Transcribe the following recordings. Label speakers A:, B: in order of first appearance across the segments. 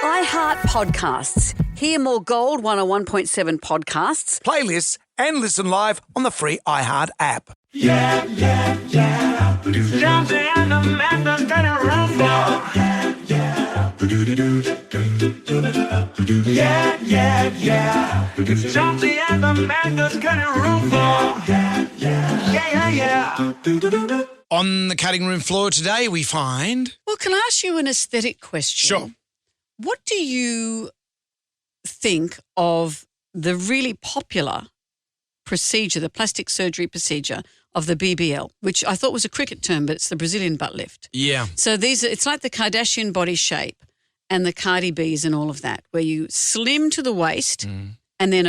A: iHeart Podcasts. Hear more Gold 101.7 podcasts,
B: playlists, and listen live on the free iHeart app.
C: Yeah, yeah, yeah. Jonesy and Amanda's gonna run for. Yeah, yeah, yeah. Jonesy and Amanda's gonna run for. Yeah, yeah, yeah.
B: On the cutting room floor today, we find...
A: Well, can I ask you an aesthetic question?
B: Sure.
A: What do you think of the really popular procedure, the plastic surgery procedure of the BBL, which I thought was a cricket term, but it's the Brazilian butt lift.
B: Yeah.
A: So it's like the Kardashian body shape and the Cardi B's and all of that, where you slim to the waist and then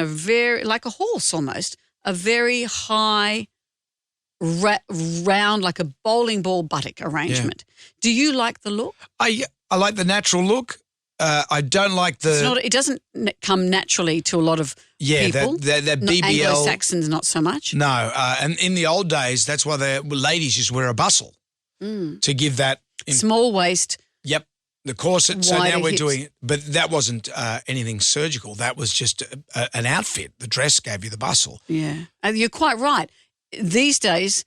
A: like a horse almost, a very high, round, like a bowling ball buttock arrangement. Yeah. Do you like the look?
B: I like the natural look. I don't like the...
A: It doesn't come naturally to a lot of people.
B: That BBL...
A: Anglo-Saxons, not so much.
B: No, and in the old days, that's why the ladies used to wear a bustle to give that...
A: Small waist.
B: Yep, the corset. So now we're
A: hips.
B: doing it. But that wasn't anything surgical. That was just an outfit. The dress gave you the bustle.
A: Yeah, and you're quite right. These days...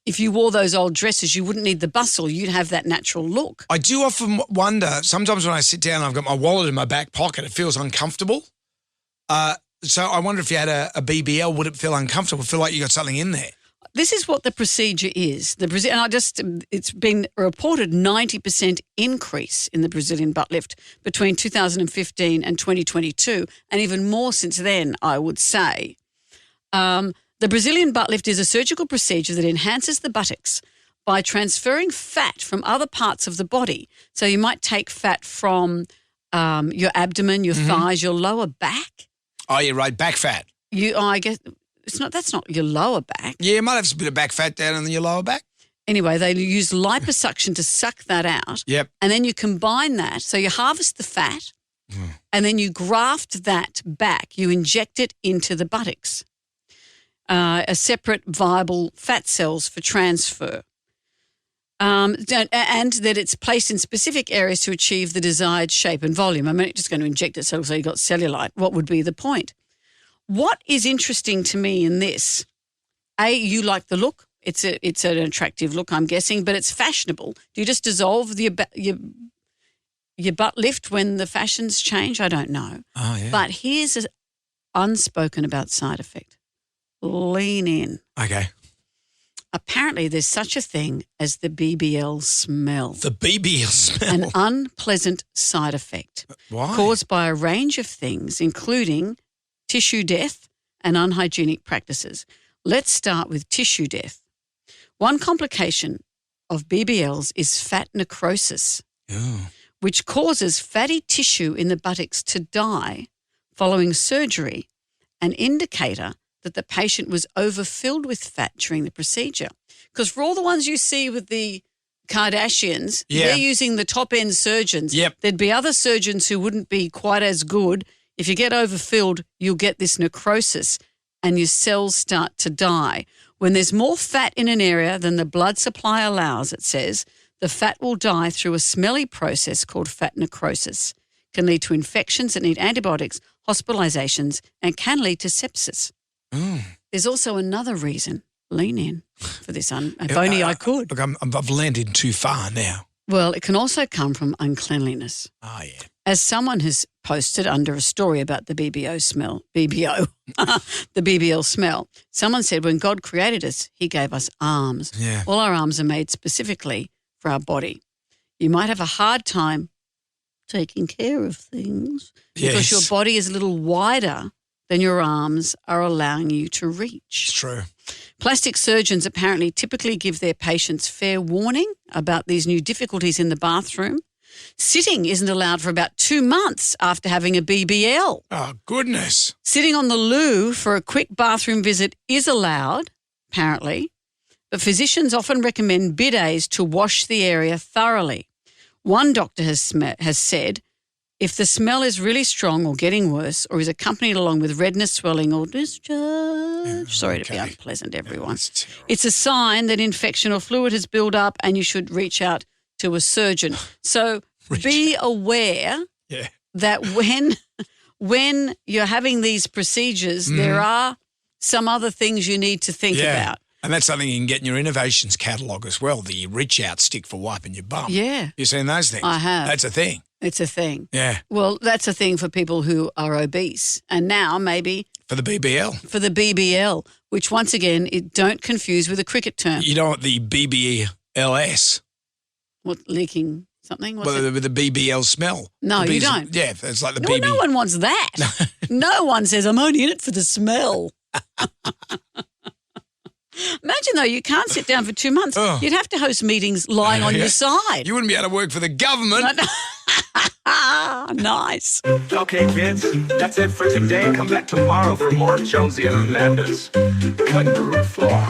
A: If you wore those old dresses, you wouldn't need the bustle. You'd have that natural look.
B: I do often wonder, sometimes when I sit down and I've got my wallet in my back pocket, it feels uncomfortable. So I wonder if you had a BBL, would it feel uncomfortable, feel like you got something in there?
A: This is what the procedure is. It's been reported 90% increase in the Brazilian butt lift between 2015 and 2022, and even more since then, I would say. The Brazilian butt lift is a surgical procedure that enhances the buttocks by transferring fat from other parts of the body. So you might take fat from your abdomen, your thighs, your lower back.
B: Oh, you're right, back fat.
A: I guess that's not your lower back.
B: Yeah, you might have a bit of back fat down in your lower back.
A: Anyway, they use liposuction to suck that out.
B: Yep.
A: And then you combine that. So you harvest the fat and then you graft that back. You inject it into the buttocks. A separate viable fat cells for transfer, and that it's placed in specific areas to achieve the desired shape and volume. I mean, it's just going to inject it so you've got cellulite. What would be the point? What is interesting to me in this, you like the look. It's an attractive look, I'm guessing, but it's fashionable. Do you just dissolve your butt lift when the fashions change? I don't know.
B: Oh, yeah.
A: But here's an unspoken about side effect. Lean in.
B: Okay.
A: Apparently there's such a thing as the BBL smell.
B: The BBL smell?
A: An unpleasant side effect.
B: Why?
A: Caused by a range of things, including tissue death and unhygienic practices. Let's start with tissue death. One complication of BBLs is fat necrosis, which causes fatty tissue in the buttocks to die following surgery, an indicator that the patient was overfilled with fat during the procedure. Because for all the ones you see with the Kardashians, they're using the top-end surgeons.
B: Yep.
A: There'd be other surgeons who wouldn't be quite as good. If you get overfilled, you'll get this necrosis and your cells start to die. When there's more fat in an area than the blood supply allows, it says, the fat will die through a smelly process called fat necrosis. It can lead to infections that need antibiotics, hospitalizations, and can lead to sepsis. There's also another reason. Lean in for this. If only I could.
B: Look, I've landed too far now.
A: Well, it can also come from uncleanliness.
B: Oh, yeah.
A: As someone has posted under a story about the the BBL smell, someone said when God created us, he gave us arms.
B: Yeah.
A: All our arms are made specifically for our body. You might have a hard time taking care of things because your body is a little wider than your arms are allowing you to reach.
B: It's true.
A: Plastic surgeons apparently typically give their patients fair warning about these new difficulties in the bathroom. Sitting isn't allowed for about 2 months after having a BBL.
B: Oh, goodness.
A: Sitting on the loo for a quick bathroom visit is allowed, apparently, but physicians often recommend bidets to wash the area thoroughly. One doctor has said, if the smell is really strong or getting worse or is accompanied along with redness, swelling or discharge, sorry to be unpleasant, everyone, it's a sign that infection or fluid has built up and you should reach out to a surgeon. So be aware that when you're having these procedures, there are some other things you need to think about.
B: And that's something you can get in your innovations catalogue as well, the reach out stick for wiping your bum.
A: Yeah.
B: You've seen those things?
A: I have.
B: That's a thing.
A: It's a thing.
B: Yeah.
A: Well, that's a thing for people who are obese. And now maybe
B: For the BBL.
A: for the BBL, which once again, don't confuse with a cricket term.
B: You don't want the BBLS.
A: What, leaking something? What's
B: Well,
A: it?
B: with the BBL smell.
A: No,
B: The
A: you
B: B's-
A: don't.
B: Yeah, it's like the
A: No,
B: BB.
A: no one wants that. No one says, I'm only in it for the smell. Imagine, though, you can't sit down for 2 months.
B: Oh.
A: You'd have to host meetings lying on
B: Yeah.
A: your side.
B: You wouldn't be able to work for the government.
A: Nice.
C: Okay, kids, that's it for today. Come back tomorrow for more Jonesy and Amanda's Cutting the Room Floor.